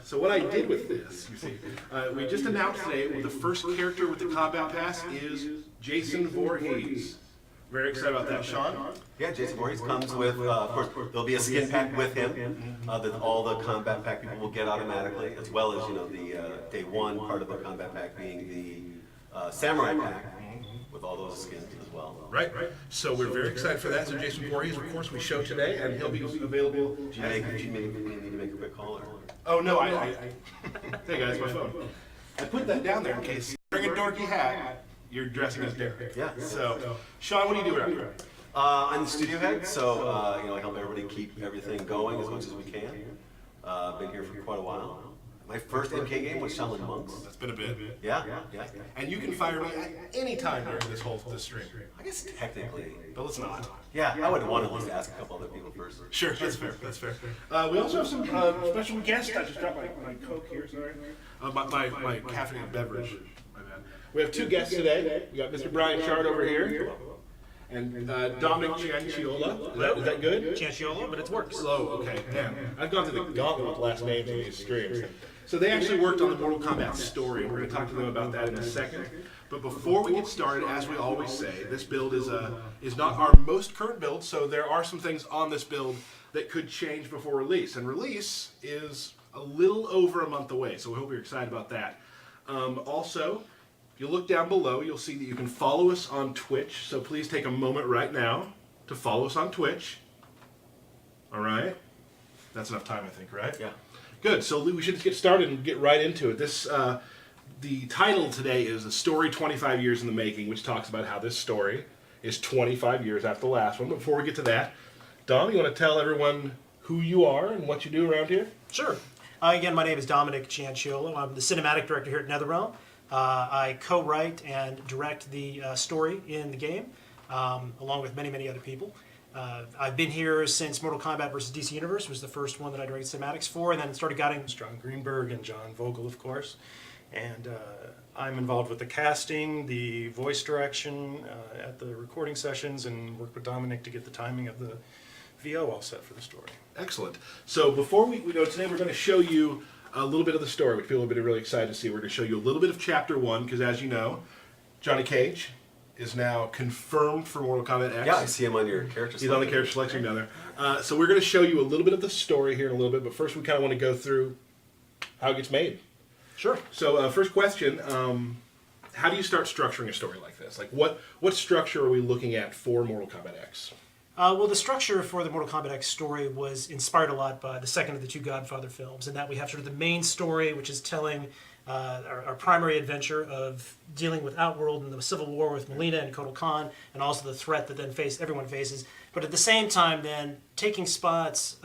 So what I did with this, you see, we just announced today the first character with the combat pass is Jason Voorhees. Very excited about that, Sean. Yeah, Jason Voorhees comes with, of course, there'll be a skin pack with him that all the combat pack people will get automatically, as well as, the day one part of the combat pack being the samurai pack with all those skins as well. Right. So we're very excited for that. So Jason Voorhees, of course, we show today, and he'll be available. Do you need to make a quick call? Oh, no, hey guys, my phone. I put that down there in case you bring a dorky hat, you're dressing as Derek. Yeah. So, Sean, what do you do around here? I'm the studio head, so I help everybody keep everything going as much as we can. Been here for quite a while. My first MK game was Shaolin Monks. That's been a bit. Yeah. And you can fire me at any time during this stream. I guess technically. But let's not. Yeah, I would want to at least ask a couple other people first. Sure, that's fair. We also have some special guests. I just dropped my Coke here, sorry. My caffeinated beverage. My bad. We have two guests today. We got Mr. Brian Shard over here. And Dominic Cianciola. Is that good? Cianciola, but it works. Oh, okay. Damn. I've gone through the gauntlet with last names in these streams. So they actually worked on the Mortal Kombat story. We're going to talk to them about that in a second. But before we get started, as we always say, this build is not our most current build, so there are some things on this build that could change before release. And release is a little over a month away, so we hope you're excited about that. Also, if you look down below, you'll see that you can follow us on Twitch, so please take a moment right now to follow us on Twitch. All right? That's enough time, I think, right? Yeah. Good. So we should just get started and get right into it. The title today is A Story 25 Years in the Making, which talks about how this story is 25 years after the last one. But before we get to that, Dom, you want to tell everyone who you are and what you do around here? Sure. Again, my name is Dominic Cianciola. I'm the cinematic director here at NetherRealm. I co-write and direct the story in the game, along with many other people. I've been here since Mortal Kombat vs. DC Universe was the first one that I directed cinematics for, and then started guiding John Greenberg and John Vogel, of course. And I'm involved with the casting, the voice direction at the recording sessions, and work with Dominic to get the timing of the VO all set for the story. Excellent. So before we go today, we're going to show you a little bit of the story, which people have been really excited to see. We're going to show you a little bit of Chapter 1, because as you know, Johnny Cage is now confirmed for Mortal Kombat X. Yeah, I see him on your character selection. He's on the character selection down there. So we're going to show you a little bit of the story here in a little bit, but first we kind of want to go through how it gets made. Sure. So first question, how do you start structuring a story like this? Like what structure are we looking at for Mortal Kombat X? Well, the structure for the Mortal Kombat X story was inspired a lot by the second of the two Godfather films, in that we have sort of the main story, which is telling our primary adventure of dealing with Outworld and the civil war with Mileena and Kotal Khan, and also the threat that then everyone faces. But at the same time, then taking spots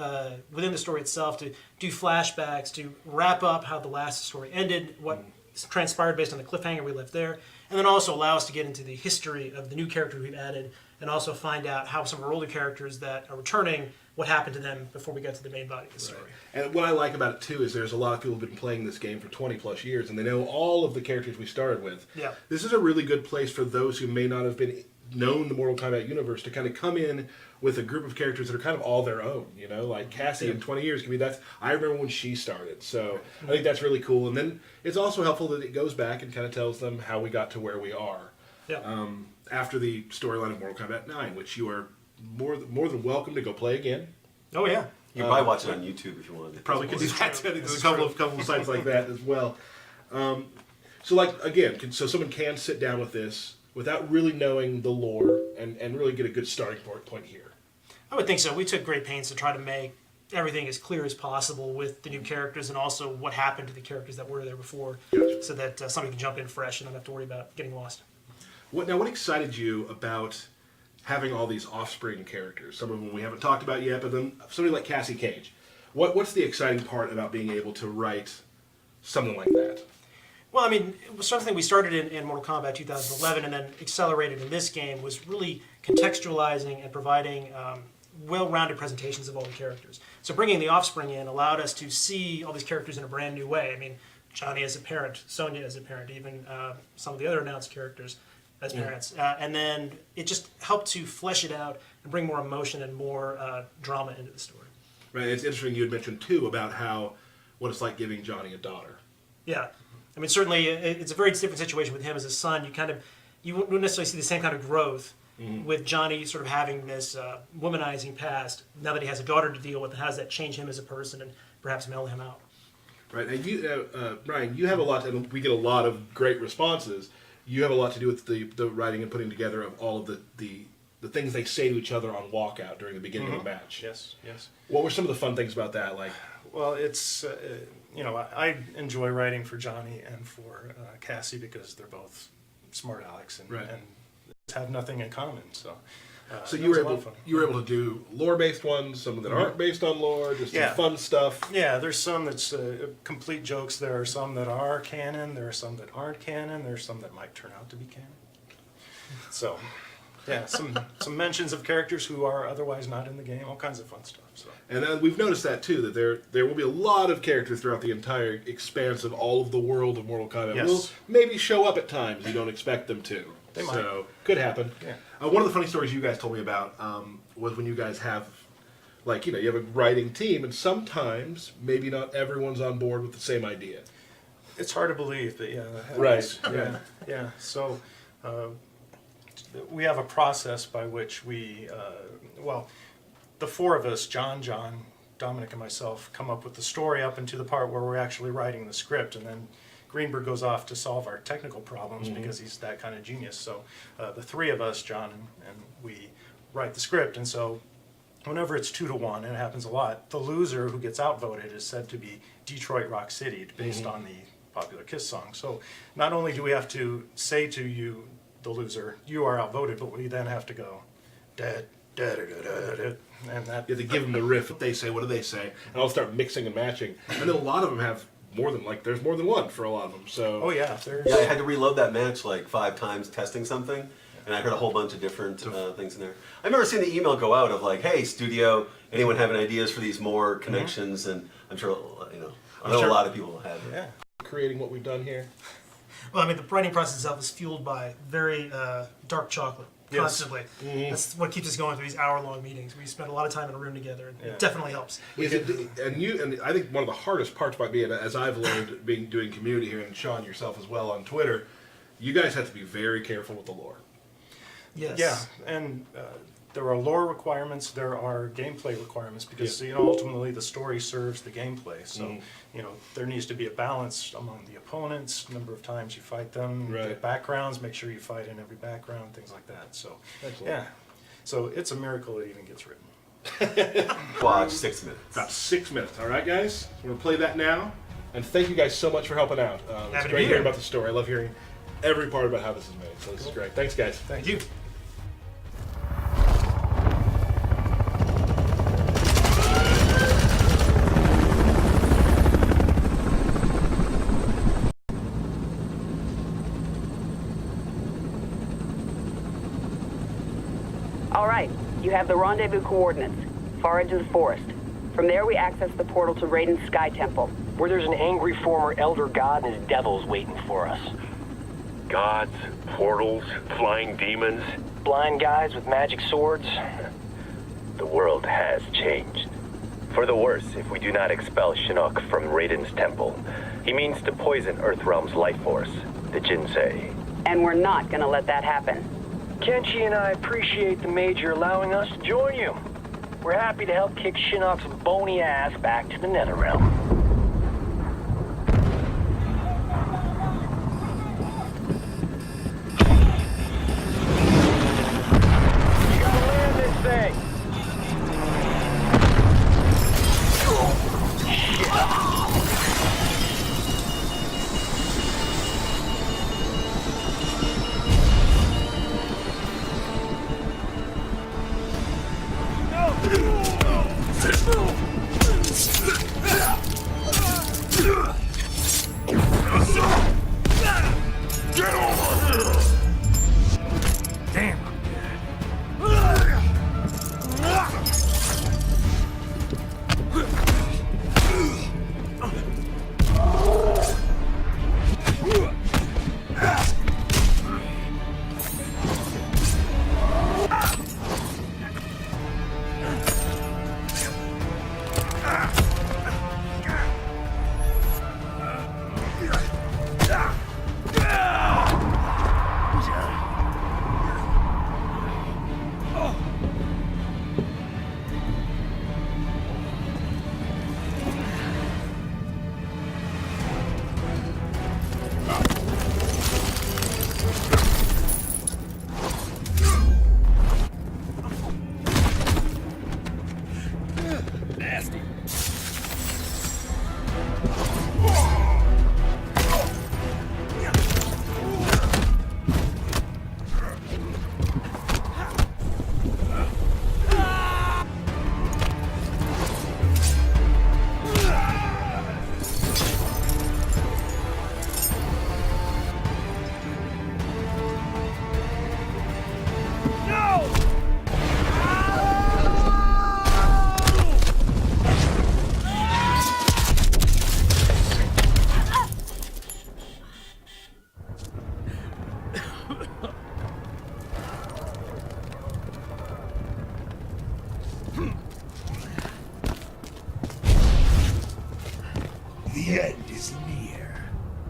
within the story itself to do flashbacks, to wrap up how the last story ended, what transpired based on the cliffhanger we left there, and then also allow us to get into the history of the new character we've added, and also find out how some of our older characters that are returning, what happened to them before we get to the main body of the story. Right. And what I like about it too is there's a lot of people who've been playing this game for 20 plus years, and they know all of the characters we started with. Yeah. This is a really good place for those who may not have been known the Mortal Kombat universe to kind of come in with a group of characters that are kind of all their own, like Cassie in 20 years can be I remember when she started, so I think that's really cool. And then it's also helpful that it goes back and kind of tells them how we got to where we are. Yeah. After the storyline of Mortal Kombat 9, which you are more than welcome to go play again. Oh yeah. You can probably watch it on YouTube if you wanted. Probably could do that. I think there's a couple of sites like that as well. So someone can sit down with this without really knowing the lore and really get a good starting point here. I would think so. We took great pains to try to make everything as clear as possible with the new characters, and also what happened to the characters that were there before, Gotcha. So that somebody can jump in fresh and not have to worry about getting lost. What excited you about having all these offspring characters? Some of them we haven't talked about yet, but then somebody like Cassie Cage. What's the exciting part about being able to write something like that? Well, I mean, it was something we started in Mortal Kombat 2011 and then accelerated in this game, was really contextualizing and providing well-rounded presentations of all the characters. So bringing the offspring in allowed us to see all these characters in a brand new way. I mean, Johnny as a parent, Sonya as a parent, even some of the other announced characters as parents. And then it just helped to flesh it out and bring more emotion and more drama into the story. Right. It's interesting you had mentioned too about how what it's like giving Johnny a daughter. Yeah, I mean, certainly it's a very different situation with him as a son. You wouldn't necessarily see the same kind of growth with Johnny sort of having this womanizing past. Now that he has a daughter to deal with, how does that change him as a person and perhaps mellow him out? Right, and you, Brian, you have a lot, and we get a lot of great responses. You have a lot to do with the writing and putting together of all of the things they say to each other on walkout during the beginning of the match. Yes. What were some of the fun things about that? Like, Well, it's, I enjoy writing for Johnny and for Cassie because they're both smart Alex and have nothing in common. So you were able to do lore-based ones, some that aren't based on lore, just some fun stuff. Yeah, there's some that's complete jokes. There are some that are canon. There are some that aren't canon. There are some that might turn out to be canon. So, yeah, some mentions of characters who are otherwise not in the game. All kinds of fun stuff. So. And then we've noticed that too, that there will be a lot of characters throughout the entire expanse of all of the world of Mortal Kombat. Yes. Will maybe show up at times you don't expect them to. They might. So could happen. Yeah. One of the funny stories you guys told me about was when you guys have, you have a writing team, and sometimes maybe not everyone's on board with the same idea. It's hard to believe that, that happens. Right. Yeah. So we have a process by which we, the four of us, John, Dominic, and myself, come up with the story up into the part where we're actually writing the script, and then Greenberg goes off to solve our technical problems because he's that kind of genius. So the three of us, John and we, write the script, and so whenever it's 2-1, and it happens a lot, the loser who gets outvoted is said to be Detroit Rock City, based on the popular Kiss song. So not only do we have to say to you, the loser, you are outvoted, but we then have to go, dead, and that. You have to give them the riff. What they say, what do they say? And I'll start mixing and matching. And then a lot of them have there's more than one for a lot of them. So. Oh yeah. Yeah, I had to reload that match 5 times testing something, and I heard a whole bunch of different things in there. I remember seeing the email go out of hey, studio, anyone having ideas for these more connections? And I'm sure, I know a lot of people have it. Yeah. Creating what we've done here. Well, I mean, the writing process itself is fueled by very dark chocolate. Constantly. That's what keeps us going through these hour-long meetings. We spend a lot of time in a room together, and it definitely helps. And I think one of the hardest parts about being, as I've learned, doing community here, and Sean yourself as well on Twitter, you guys have to be very careful with the lore. Yes. Yeah, and there are lore requirements, there are gameplay requirements, because ultimately the story serves the gameplay. So there needs to be a balance among the opponents, number of times you fight them, the backgrounds, make sure you fight in every background, things like that. So so it's a miracle it even gets written. Watch 6 minutes. About 6 minutes. All right, guys, we're gonna play that now. And thank you guys so much for helping out. It's great hearing about the story. I love hearing every part about how this is made. So this is great. Thanks, guys. Thank you. All right, you have the rendezvous coordinates, far into the forest. From there, we access the portal to Raiden's Sky Temple, where there's an angry former Elder God and his devils waiting for us. Gods, portals, flying demons. Blind guys with magic swords. The world has changed. For the worse, if we do not expel Shinnok from Raiden's temple. He means to poison Earthrealm's life force, the Jinsei. and we're not gonna let that happen. Kenshi and I appreciate the Major allowing us to join you. We're happy to help kick Shinnok's bony ass back to the Netherrealm. You gotta land this thing!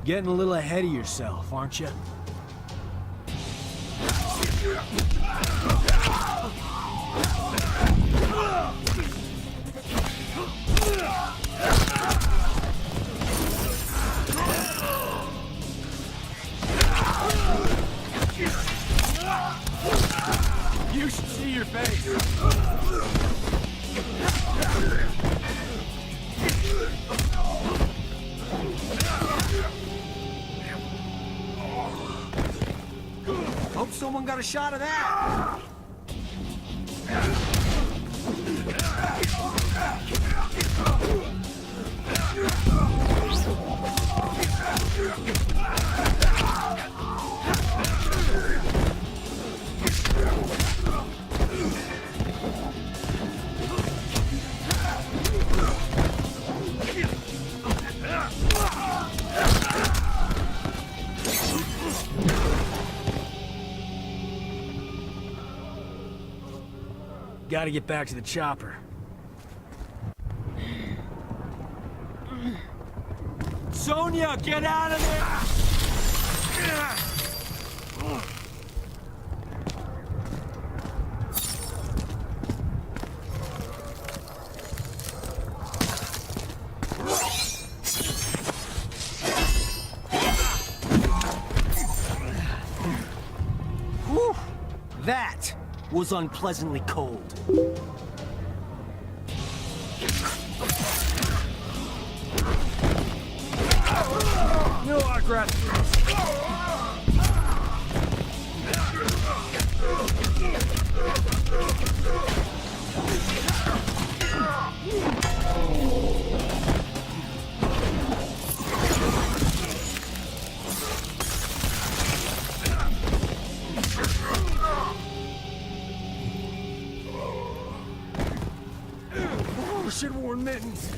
Getting a little ahead of yourself, aren't you? You should see your face. Hope someone got a shot of that. Gotta get back to the chopper. Sonia, get out of there! Whew! That was unpleasantly cold. No autograph. Oh, should have worn mittens.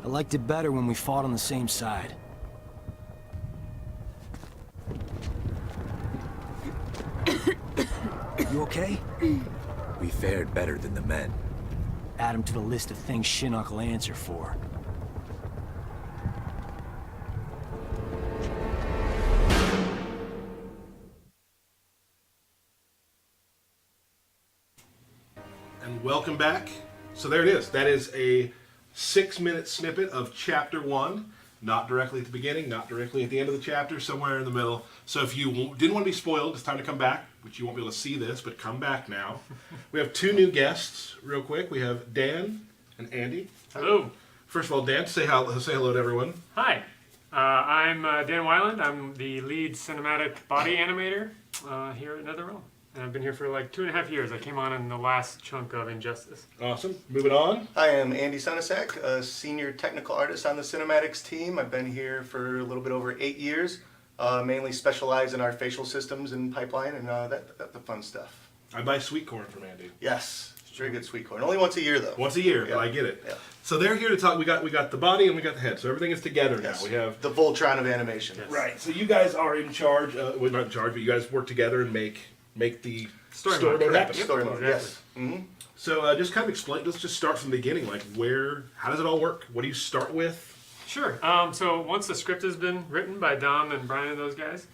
I liked it better when we fought on the same side. You okay? We fared better than the men. Add him to the list of things Shinnok will answer for. And welcome back. So there it is. That is a 6-minute snippet of Chapter 1. Not directly at the beginning, not directly at the end of the chapter, somewhere in the middle. So if you didn't want to be spoiled, it's time to come back, which you won't be able to see this, but come back now. We have 2 new guests, real quick. We have Dan and Andy. Hello. First of all, Dan, say hello to everyone. Hi. I'm Dan Weiland. I'm the lead cinematic body animator here at NetherRealm. And I've been here for like 2.5 years. I came on in the last chunk of Injustice. Awesome. Moving on. I am Andy Sunasak, a senior technical artist on the cinematics team. I've been here for a little bit over 8 years, mainly specialize in our facial systems and pipeline and the fun stuff. I buy sweet corn from Andy. Yes, very good sweet corn. Only once a year though. Once a year, Yeah. but I get it. Yeah. So they're here to talk. We got the body and we got the head. So everything is together Yes. now. We have the Voltron of animation. Yes. right. So you guys are in charge. Well, not in charge, but you guys work together and make the Story story mode. mode happen. Story mode. Exactly. Yes. Mm-hmm. So just kind of explain. Let's just start from the beginning. Like how does it all work? What do you start with? Sure. So once the script has been written by Dom and Brian and those guys,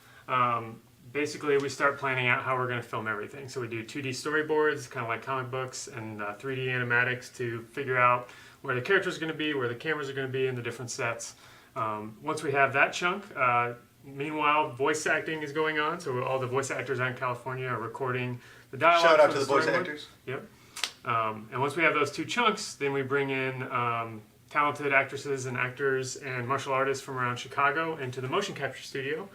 basically we start planning out how we're going to film everything. So we do 2D storyboards, kind of like comic books, and 3D animatics to figure out where the characters are going to be, where the cameras are going to be, and the different sets. Once we have that chunk, meanwhile, voice acting is going on. So all the voice actors out in California are recording the dialogue. Shout out for to the voice storyboard. actors. Yep. And once we have those 2 chunks, then we bring in talented actresses and actors and martial artists from around Chicago into the motion capture studio.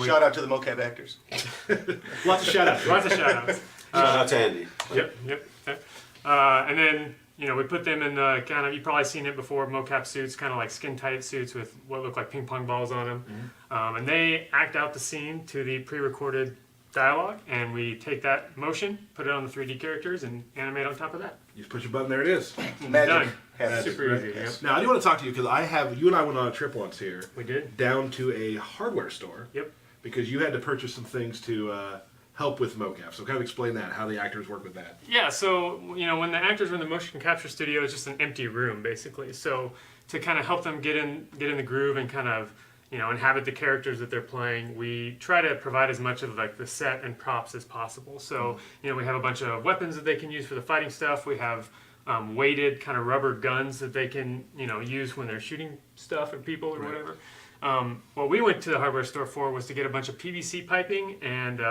Shout out to the mocap actors. Lots of shout outs. Lots of shout outs. Shout out to Andy. Yep. And then you know, we put them in the kind of, you've probably seen it before, mocap suits, kind of like skin tight suits with what look like ping pong balls on them. And they act out the scene to the pre-recorded dialogue, and we take that motion, put it on the 3D characters, and animate on top of that. You just push a button, there it is. Magic. Done. Yes. Super Right. easy. Yep. Now I do want to talk to you because you and I went on a trip once here. We did. Down to a hardware store. Yep. Because you had to purchase some things to help with mocap. So kind of explain that, how the actors work with that. Yeah, so, you know, when the actors were in the motion capture studio, it's just an empty room, basically. So to kind of help them get in the groove and kind of, you know, inhabit the characters that they're playing, we try to provide as much of like the set and props as possible. So, you know, we have a bunch of weapons that they can use for the fighting stuff. We have weighted kind of rubber guns that they can, you know, use when they're shooting stuff at people or whatever. What we went to the hardware store for was to get a bunch of PVC piping and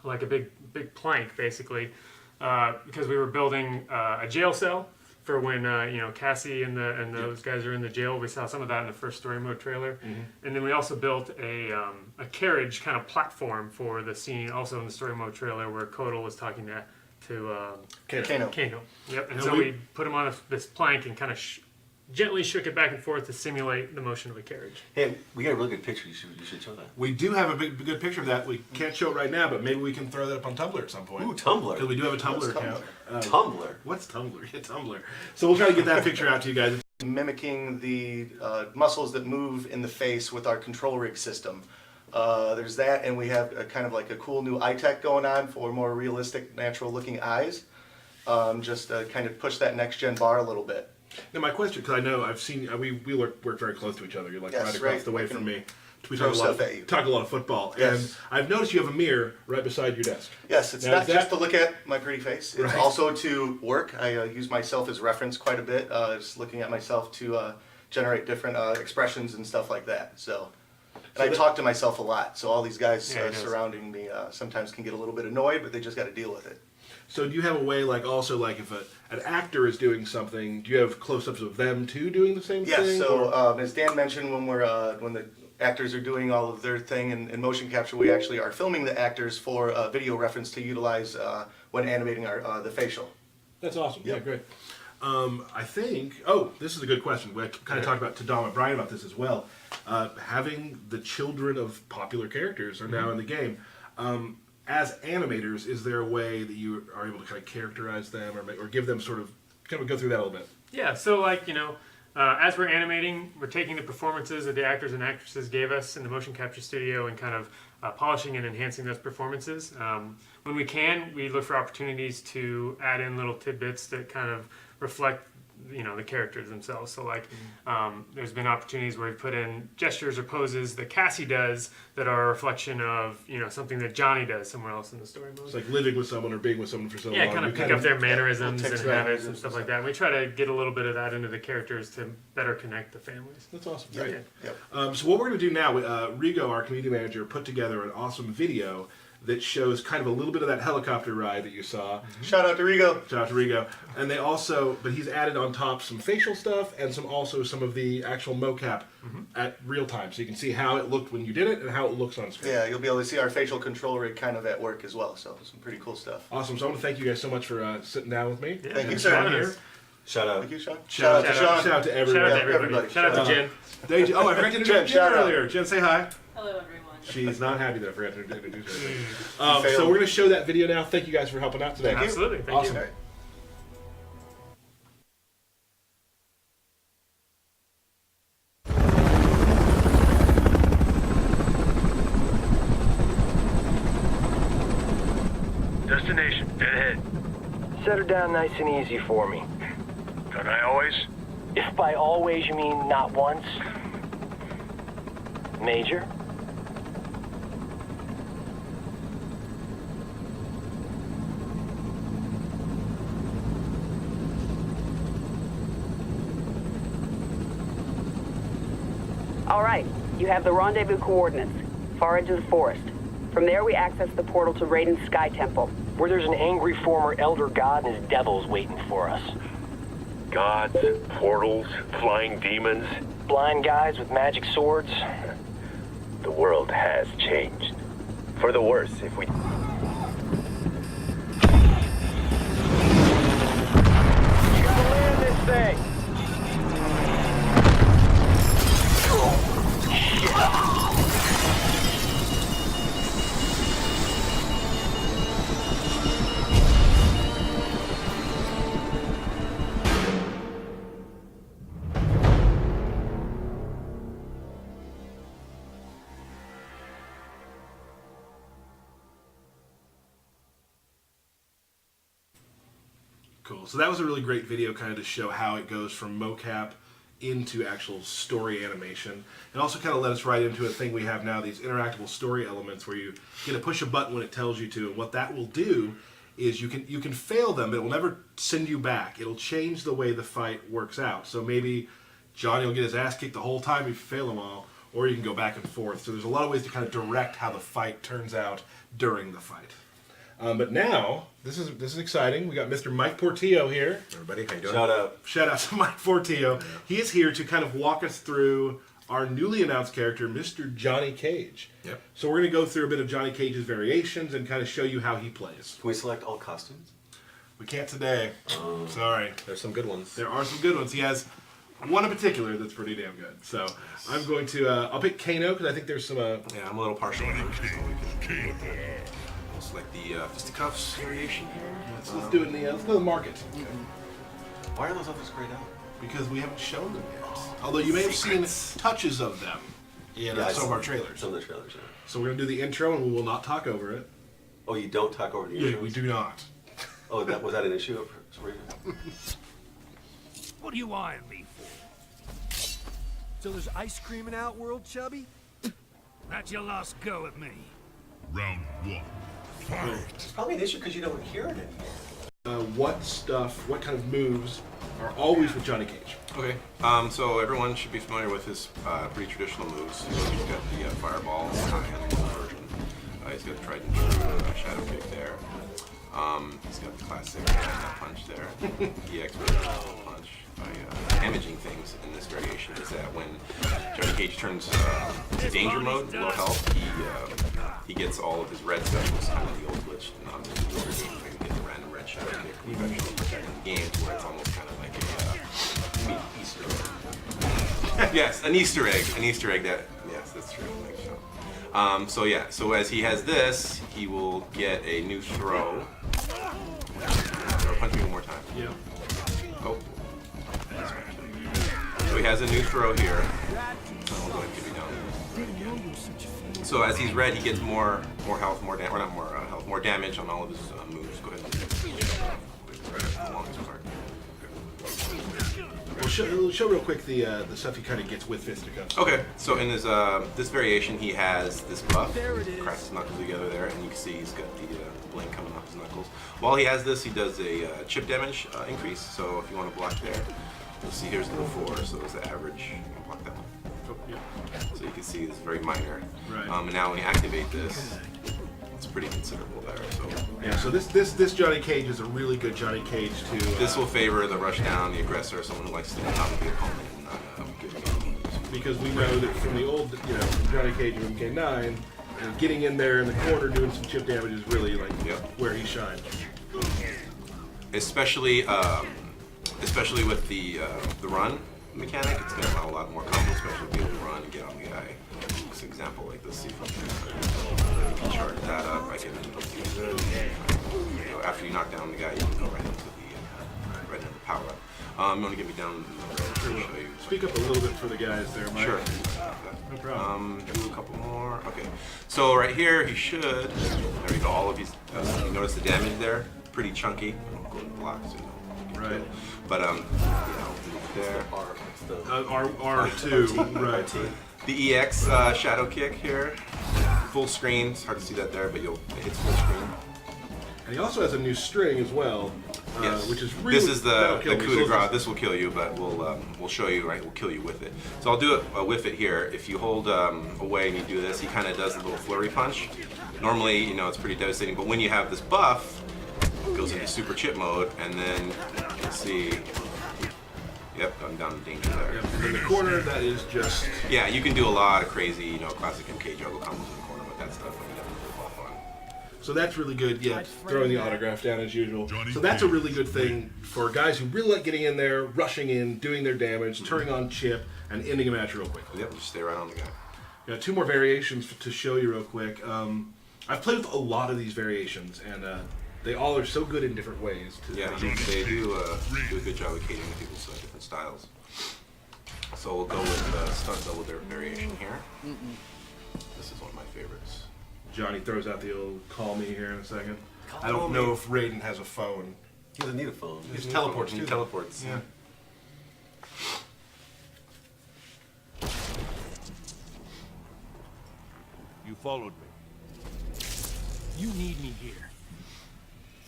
like a big plank, basically, because we were building a jail cell for when you know, Cassie and those guys are in the jail. We saw some of that in the first story mode trailer, and then we also built a carriage kind of platform for the scene, also in the story mode trailer, where Kodal was talking to Kano. Yep, and so we put him on this plank and kind of gently shook it back and forth to simulate the motion of a carriage. Hey, we got a really good picture. You should show that. We do have a good picture of that. We can't show it right now, but maybe we can throw that up on Tumblr at some point. Ooh, Tumblr. Because we do have a Tumblr account. Tumblr. What's Tumblr? Yeah, Tumblr. So we'll try to get that picture out to you guys. Mimicking the muscles that move in the face with our control rig system. There's that, and we have a kind of like a cool new eye tech going on for more realistic, natural-looking eyes. Just kind of push that next-gen bar a little bit. Now my question, because I know I've seen, we work very close to each other. You're like right across the way from me. We talk a lot of football. Yes. And I've noticed you have a mirror right beside your desk. Yes, it's now, not just to look at my pretty face. It's Right. also to work. I use myself as reference quite a bit, just looking at myself to generate different expressions and stuff like that. So I talk to myself a lot. So all these guys surrounding me sometimes can get a little bit annoyed, but they just got to deal with it. So do you have a way, like also like if an actor is doing something, do you have close-ups of them too doing the same thing? Yes. So as Dan mentioned, when the actors are doing all of their thing in motion capture, we actually are filming the actors for video reference to utilize when animating the facial. That's awesome. Yep. Yeah, great. I think, this is a good question. We kind of talked about to Dom and Brian about this as well. Having the children of popular characters are now in the game. As animators, is there a way that you are able to kind of characterize them or give them sort of, kind of go through that a little bit? Yeah, so like, you know, as we're animating, we're taking the performances that the actors and actresses gave us in the motion capture studio and kind of polishing and enhancing those performances. When we can, we look for opportunities to add in little tidbits that kind of reflect, you know, the characters themselves. So like, there's been opportunities where we put in gestures or poses that Cassie does that are a reflection of, you know, something that Johnny does somewhere else in the story mode. It's like living with someone or being with someone for so long. Yeah, kind of pick up their mannerisms and text habits and stuff like that. And we try to get a little bit of that into the characters to better connect the families. That's awesome. Great. Yep. So what we're going to do now, Rigo, our community manager, put together an awesome video that shows kind of a little bit of that helicopter ride that you saw. Shout out to Rigo. Shout out to Rigo. And they also, but he's added on top some facial stuff and some of the actual mocap at real time. So you can see how it looked when you did it and how it looks on screen. Yeah, you'll be able to see our facial control rig kind of at work as well. So some pretty cool stuff. Awesome. So I want to thank you guys so much for sitting down with me. Yeah, Thank you, thanks sir. for having Here. us. Shout out. Thank you, Sean. Shout out to Sean. Shout out to everyone. Shout out to everybody. Shout out to Jen. Oh, I forgot to introduce Jen, Jen shout out. earlier. Jen, say hi. Hello, everyone. She's not happy that I forgot to introduce her. So we're going to show that video now. Thank you guys for helping out today. Absolutely. Thank Awesome. you. Destination, dead ahead. Set her down nice and easy for me. Don't I always? If by always you mean not once. Major? All right, you have the rendezvous coordinates, far edge of the forest. From there, we access the portal to Raiden's Sky Temple. Where there's an angry former elder god and his devils waiting for us. Gods, portals, flying demons. Blind guys with magic swords. The world has changed. For the worse, if we... say? Cool. So that was a really great video kind of to show how it goes from mocap into actual story animation. It also kind of led us right into a thing we have now, these interactable story elements where you get to push a button when it tells you to, and what that will do is you can fail them, but it will never send you back. It'll change the way the fight works out. So maybe Johnny will get his ass kicked the whole time if you fail them all, or you can go back and forth. So there's a lot of ways to kind of direct how the fight turns out during the fight. But now, this is exciting. We got Mr. Mike Portillo here. Everybody, how you doing? Shout out. Shout out to Mike Portillo. He is here to kind of walk us through our newly announced character, Mr. Johnny Cage. Yep. So we're going to go through a bit of Johnny Cage's variations and kind of show you how he plays. Can we select all costumes? We can't today. Sorry. There's some good ones. There are some good ones. He has one in particular that's pretty damn good. So I'm going to, I'll pick Kano because I think there's some... Yeah, I'm a little partial to him, so we can select the fisticuffs variation here. let's do it in the, let's go to the market. Why are those others grayed out? Because we haven't shown them yet. Although you may have seen touches of them in some of our trailers. Some of the trailers, yeah. So we're going to do the intro and we will not talk over it. Oh, you don't talk over the Yeah, intros? we do not. Oh, was that an issue? Sorry. What are you eyeing me for? So there's ice cream in Outworld, Chubby? That's your last go at me. Round one. Fight. It's probably an issue because you don't hear it anymore. What kind of moves are always with Johnny Cage? Okay, so everyone should be familiar with his pretty traditional moves. So he's got the fireball, high-end version. He's got the tried and true shadow kick there. He's got the classic punch there. EX punch. Damaging things in this variation is that when Johnny Cage turns into danger mode, low health, he gets all of his red stuff. It's kind of the old glitch on the older game where you get the random red shadow kick. We've actually protected the game to where it's almost kind of like a Easter egg. Yes, an Easter egg. An Easter egg that, yes, that's true. So yeah, so as he has this, he will get a new throw. Punch me one more time. Yeah. Oh. So he has a new throw here. I'll go ahead and give you down. So as he's red, he gets more health, more damage, or not more health, more damage on all of his moves. Go ahead and longest part. We'll show real quick the stuff he kind of gets with fisticuffs. Okay, so in his this variation, he has this buff. Cracks his knuckles together there, and you can see he's got the blink coming off his knuckles. While he has this, he does a chip damage increase. So if you want to block there, you'll see here's the before. So it's the average. You can block that one. Oh, yeah. So you can see it's very minor. Right. And now when you activate this, it's pretty considerable there. So Yeah. So this Johnny Cage is a really good Johnny Cage to. this will favor the rush down, the aggressor, someone who likes to stay on top of the opponent and not give him any moves. Because we know that from the old, from Johnny Cage of MK9, getting in there in the corner doing some chip damage is really like where he shines. Especially with the run mechanic, it's going to allow a lot more combos, especially to be able to run and get on the guy. This example like this, see if you can charge that up. I can after you knock down the guy, you can go right into the power up. You want to get me down? Show you. Speak up a little bit for the guys there, Mike. Sure. No problem. Do a couple more. Okay. So right here, he should. There you go. All of these. You notice the damage there? Pretty chunky. Go to block, so you know. Right. But there. R2, right. The EX shadow kick here. Full screen. It's hard to see that there, but it hits full screen. And he also has a new string as well, Yes. which is really. This is the kill me. coup de So grace. This will kill you, but we'll show you. Right, we'll kill you with it. So I'll do it with it here. If you hold away and you do this, he kind of does a little flurry punch. Normally, it's pretty devastating, but when you have this buff, it goes into super chip mode, and then you can see. Yep, I'm down in danger there. Yep. In the corner, that is just. Yeah, you can do a lot of crazy, classic MK juggle combos in the corner, but that stuff I'm definitely off on. So that's really good. Yeah, throwing the autograph down as usual. So that's a really good thing for guys who really like getting in there, rushing in, doing their damage, turning on chip, and ending a match real quickly. Yep, just stay right on the guy. Got 2 more variations to show you real quick. I've played with a lot of these variations, and they all are so good in different ways. Yeah, they do a good job of catering to people's different styles. So we'll go with stunt double variation here. This is one of my favorites. Johnny throws out the old call me here in a second. I don't know if Raiden has a phone. He doesn't need a phone. He teleports. He teleports. Yeah. You followed me. You need me here.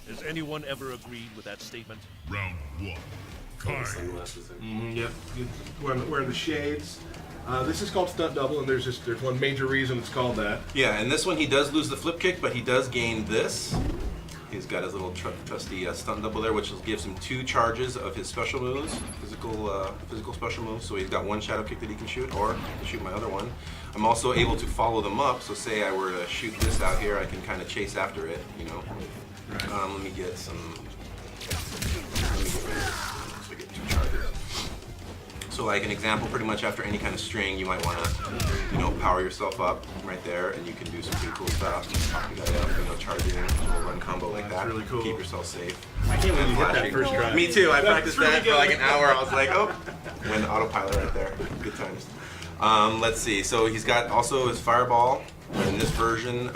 Has anyone ever agreed with that statement? Round 1. Fight. Sunglasses in. Yep. Wearing the shades. This is called stunt double, and there's one major reason it's called that. Yeah, and this one he does lose the flip kick, but he does gain this. He's got his little trusty stunt double there, which gives him 2 charges of his special moves, physical special moves. So he's got 1 shadow kick that he can shoot, or I can shoot my other one. I'm also able to follow them up. So say I were to shoot this out here, I can kind of chase after it. You know. Right. Let me get some. Let me get rid of this. So I get 2 charges. So like an example, pretty much after any kind of string, you might want to, power yourself up right there, and you can do some pretty cool stuff. Pop the guy up, charging, a little run combo like that. Really cool. Keep yourself safe. I can't believe you hit that first try. Me too. I practiced really that for like an hour. I was like, oh, went autopilot right there. Good times. Let's see. So he's got also his fireball. In this version,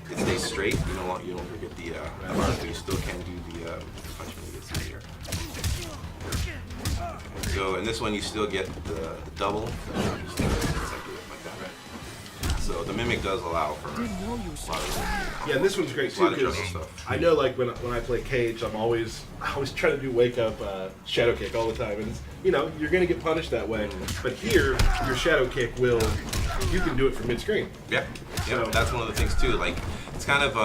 it stays straight. You don't forget the bar, but you still can do the punch when he gets in here. So in this one, you still get the double. Just like that. So the mimic does allow for a lot of Yeah, and this one's great too because I know, like when I play Cage, I always try to do wake up shadow kick all the time, and it's, you're gonna get punished that way. But here, your shadow kick you can do it from mid screen. Yeah, So- that's one of the things too. Like it's kind of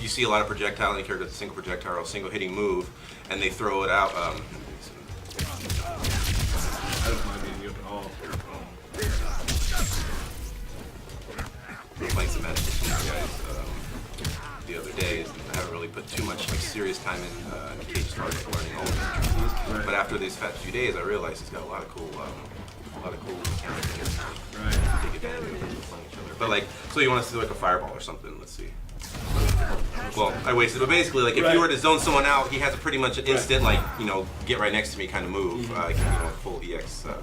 you see a lot of projectile, any character that's a single projectile or a single hitting move, and they throw it out. I don't mind beating you up at all. I was playing some Magic with some guys the other day, and I haven't really put too much serious time in the Cage start learning all of the intricacies. Right. But after these past few days, I realized he's got a lot of cool mechanics. Right. Take advantage of it, playing each other. But so you want us to do like a fireball or something? Let's see. Well, I wasted. But basically, like if you were to zone someone out, he has a pretty much an instant, get right next to me kind of move. Full EX speed.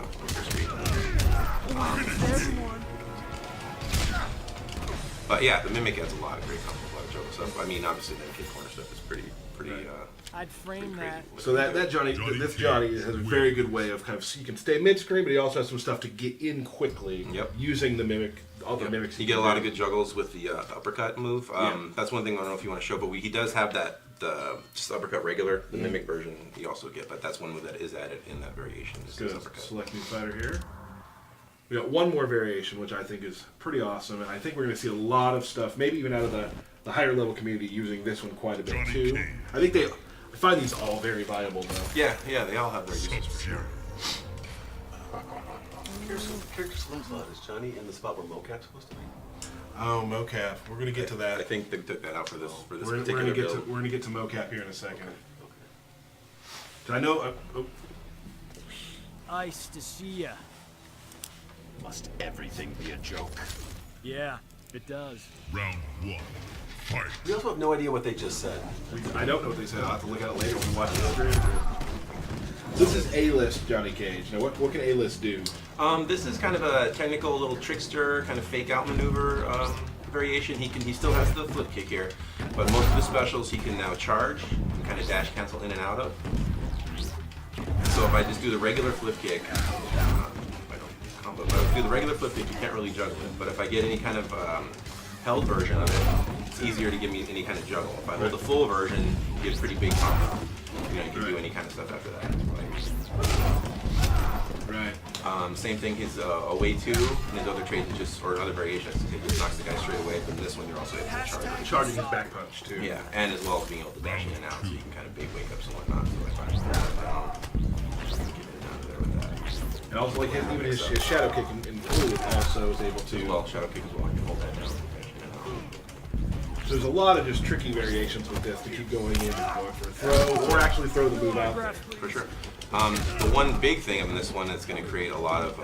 But yeah, the mimic adds a lot of great combos, a lot of juggle stuff. I mean, obviously, the kick corner stuff is pretty. I'd frame that. So that Johnny has a very good way of you can stay mid screen, but he also has some stuff to get in quickly. Yep. Using the mimic, all the mimics. You get a lot of good juggles with the uppercut move. That's one thing I don't know if you want to show, but he does have the just uppercut regular, the mimic version. You also get, but that's one move that is added in that variation. Good. Select new fighter here. We got one more variation, which I think is pretty awesome, and I think we're going to see a lot of stuff, maybe even out of the higher level community, using this one quite a bit too. I find these all very viable though. Yeah, they all have their uses for sure. Character slim slot. Is Johnny in the spot where mocap's supposed to be? Oh, mocap. We're going to get to that. I think they took that out for this We're particular going build. to get to mocap here in a second. Did I know? Nice to see ya. Must everything be a joke? Yeah, it does. Round 1. Fight. We also have no idea what they just said. I don't know what they said. I'll have to look at it later when we watch the stream. This is A-list Johnny Cage. Now, what can A-list do? This is kind of a technical little trickster, kind of fake out maneuver variation. He still has the flip kick here, but most of the specials he can now charge and kind of dash cancel in and out of. So if I just do the regular flip kick, if I do the regular flip kick, you can't really juggle it. But if I get any kind of held version of it, it's easier to give me any kind of juggle. If I hold the full version, you get a pretty big combo. You can do any kind of stuff after that. Right. Same thing, his away 2 and his other trades or other variations. It just knocks the guy straight away. But this one, you're also able to charge. Charging his back punch too. Yeah, and as well as being able to dash in and out, so you can kind of big wake ups and whatnot. So if I just throw it down, get it down there with that. And also, like even his shadow kick in pool also is able to. Well, shadow kick as well. I can hold that down. So there's a lot of just tricky variations with this to keep going in and going for a throw, or actually throw the move out there. For sure. The one big thing in this one that's going to create a lot of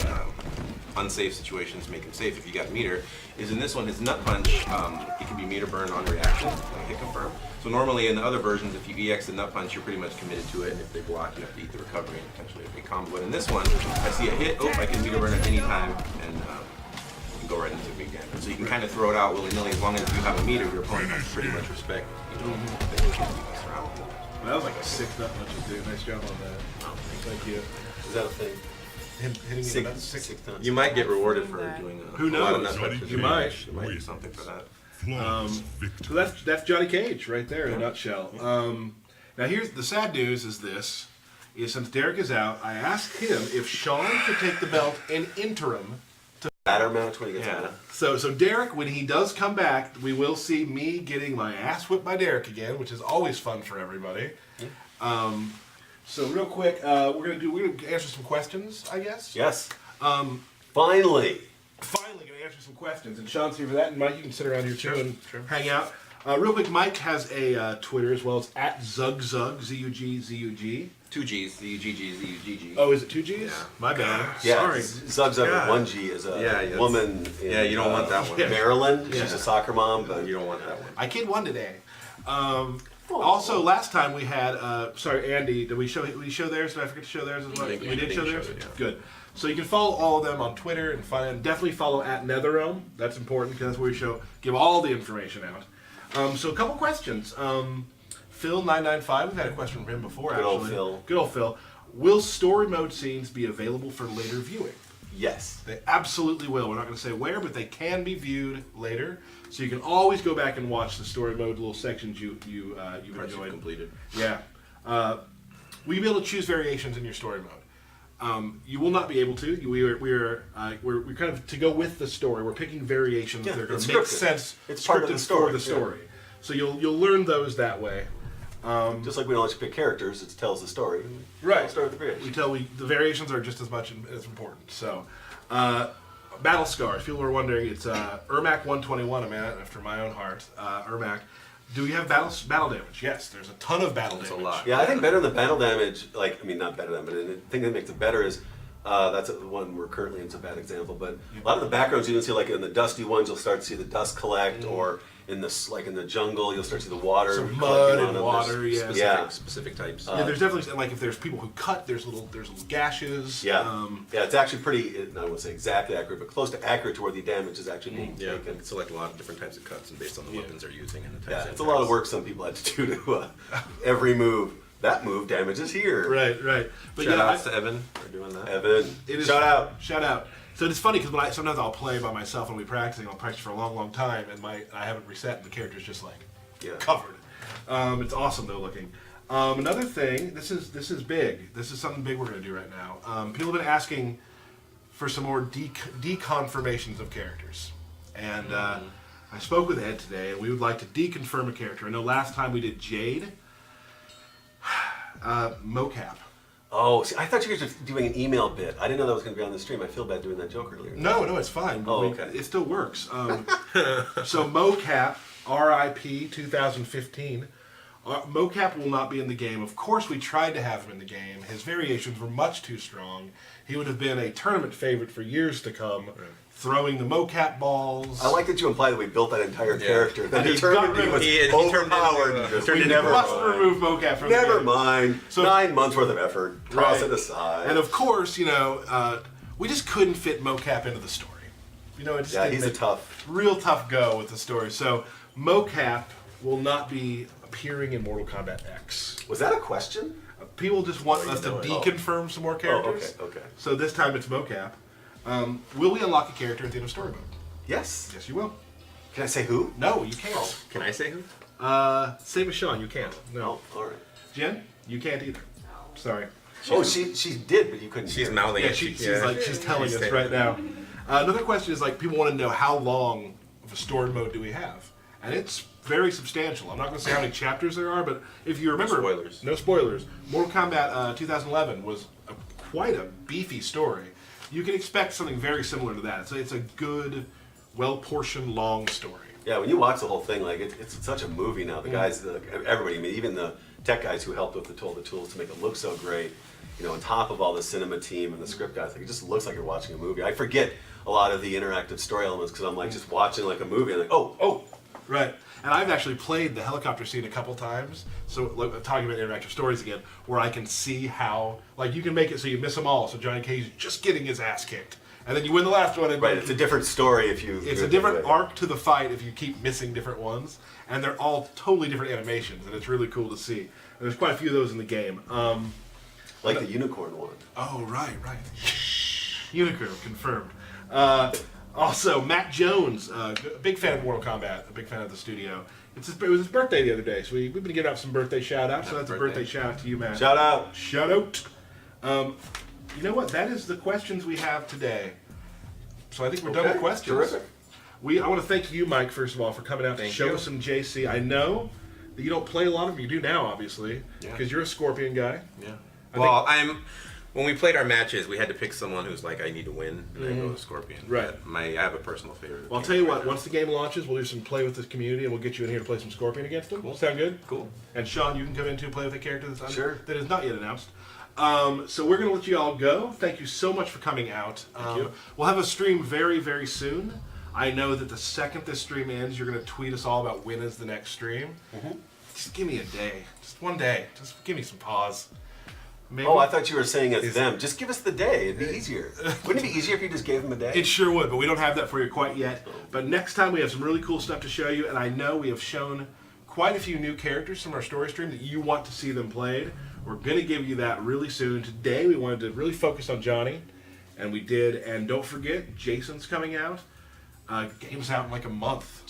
unsafe situations, make him safe if you got meter, is in this one his nut punch, it can be meter burn on reaction, like hit confirm. So normally in the other versions, if you EX the nut punch, you're pretty much committed to it, and if they block, you have to eat the recovery and potentially a big combo. But in this one, I see a hit, I can meter burn at any time, and you can go right into big damage. So you can kind of throw it out willy-nilly as long as you have a meter, your opponent has pretty much respect, that you can't mess around with it. That was like a 6 nut punches, dude. Nice job on that. Thank you. Is that a thing? Him hitting Six times. You might get rewarded for doing Who a lot of knows? nut punches. You might. You might do something for that. So that's Johnny Cage right there in a nutshell. Now here's the sad news: is since Derek is out, I asked him if Sean could take the belt in interim. Ladder match when he gets out. So Derek, when he does come back, we will see me getting my ass whipped by Derek again, which is always fun for everybody. So real quick, we're gonna answer some questions, I guess. Yes. Finally gonna answer some questions, and Sean's here for that, and Mike, you can sit around here too and hang out. Real quick, Mike has a Twitter as well. It's at ZugZug, ZUG. 2 G's, Z-U-G-G, Z-U-G-G. Oh, is it 2 G's? Yeah. My bad. Yeah, Sorry. Zug with 1 G is a woman in you don't want that one. Maryland. Yeah. She's a soccer mom, but You don't want that one. I kid one today. Also, last time we had, sorry, Andy, did we show theirs? Did I forget to show theirs as well? I think We did show you theirs? showed it, yeah. Good. So you can follow all of them on Twitter and definitely follow at NetherRealm. That's important because that's where we give all the information out. So a couple questions. Phil995, we've had a question from him before, Good actually. old Phil. Good old Phil. Will story mode scenes be available for later viewing? yes. They absolutely will. We're not going to say where, but they can be viewed later. So you can always go back and watch the story mode little sections you've enjoyed. Completed. Yeah. We'll be able to choose variations in your story mode. You will not be able to. We're kind of to go with the story. We're picking variations that are going it's to make scripted. sense. It's part of the scripted story, for the story. So you'll learn those that way. Just like we don't let you pick characters, it tells the story. Right. Tell the story with the creation. The variations are just as much as important. So, battle scars. People were wondering. It's Ermac 121, a man after my own heart. Ermac. Do we have battle damage? Yes, there's a ton of battle damage. a lot. Yeah, I think better than the battle damage, not better than, but the thing that makes it better is, that's the one we're currently in, it's a bad example, but a lot of the backgrounds you can see, like in the dusty ones, you'll start to see the dust collect, or in the jungle, you'll start to see the water. Some mud collecting on and them. water, There's yeah. Specific types. Yeah, there's definitely like if there's people who cut, there's little gashes. Yeah, it's actually pretty. I wouldn't say exactly accurate, but close to accurate to where the damage is actually being Yeah, you taken. can select a lot of different types of cuts and based on the weapons they're using and the types Yeah, of it's a lot of work some people had to do to every move. That move damages here. Right. But Shout outs to Evan for doing that. Evan, It is, shout out. Shout out. So it's funny because sometimes I'll play by myself and we'll be practicing. I'll practice for a long time, and I haven't reset, and the character's just like covered. It's awesome though looking. Another thing, this is big. This is something big we're going to do right now. People have been asking for some more deconfirmations of characters, and I spoke with Ed today, and we would like to deconfirm a character. I know last time we did Jade, mocap. Oh, see, I thought you guys were doing an email bit. I didn't know that was going to be on the stream. I feel bad doing that joke earlier. No, it's fine. Oh, okay. It still works. So mocap, RIP 2015. Mocap will not be in the game. Of course, we tried to have him in the game. His variations were much too strong. He would have been a tournament favorite for years to come, throwing the mocap balls. I like that you imply that we built that entire character. That He determined got he rid was of it. overpowered. We must remove mocap from the Never game. mind. So- 9 months worth of effort. Toss it aside. And of course, we just couldn't fit mocap into the story. It just didn't he's a make- real tough go with the story. So mocap will not be appearing in Mortal Kombat X. Was that a question? People just want us to deconfirm some more characters. Okay. So this time it's mocap. Will we unlock a character at the end of story mode? Yes. Yes, you will. Can I say who? No, you can't. Can I say who? Same as Sean, you can't. No. Oh, all right. Jen, you can't either. Sorry. She did, but you couldn't. She's hear. mouthing Yeah, it. she's telling us saying right it. now. Another question is people want to know how long of a story mode do we have, and it's very substantial. I'm not going to say how many chapters there are, but if you remember, no spoilers. Mortal Kombat 2011 was quite a beefy story. You can expect something very similar to that. It's a good, well-portioned, long story. Yeah, when you watch the whole thing, like it's such a movie now. The guys, everybody, I mean, even the tech guys who helped with the tools to make it look so great. You know, on top of all the cinema team and the script guys, like it just looks like you're watching a movie. I forget a lot of the interactive story elements because I'm like just watching like a movie. And like, oh, right. And I've actually played the helicopter scene a couple times. So like, talking about interactive stories again, where I can see how like you can make it so you miss them all. So Johnny Cage's just getting his ass kicked, and then you win the last one. And right, it's a different story if you. It's a different arc to the fight if you keep missing different ones, and they're all totally different animations, and it's really cool to see. And there's quite a few of those in the game. Like the unicorn one. Oh, right. Unicorn, confirmed. Also, Matt Jones, a big fan of Mortal Kombat, a big fan of the studio. It was his birthday the other day, so we've been giving out some birthday shout-outs, so that's a birthday shout-out to you, Matt. Shout out. Shout out. You know what? That is the questions we have today. So I think we're done with questions. Terrific. I want to thank you, Mike, first of all, for coming out to show us some JC. I know that you don't play a lot of them. You do now, obviously, because you're a Scorpion guy. Yeah. Well, when we played our matches, we had to pick someone who's like, I need to win, and I go with Scorpion. Right. But I have a personal favorite. Well, I'll tell you what, once the game launches, we'll do some play with this community, and we'll get you in here to play some Scorpion against them. Cool. Sound good? Cool. And Sean, you can come in too, play with a character that is not yet announced. So we're going to let you all go. Thank you so much for coming out. Thank you. We'll have a stream very, very soon. I know that the second this stream ends, you're going to tweet us all about when is the next stream. Mm-hmm. Just give me a day. Just one day. Just give me some pause. Maybe. Oh, I thought you were saying it's them. Just give us the day. It'd be easier. Wouldn't it be easier if you just gave them a day? It sure would, but we don't have that for you quite yet. But next time we have some really cool stuff to show you, and I know we have shown quite a few new characters from our story stream that you want to see them played. We're going to give you that really soon. Today we wanted to really focus on Johnny, and we did. And don't forget, Jason's coming out. Game's out in like a month.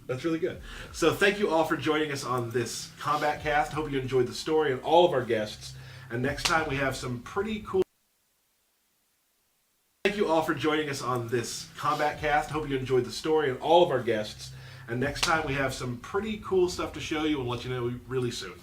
That's really good. So thank you all for joining us on this Combat Cast. Hope you enjoyed the story and all of our guests. And next time we have some pretty cool... Thank you all for joining us on this Combat Cast. Hope you enjoyed the story and all of our guests. And next time we have some pretty cool stuff to show you and let you know really soon.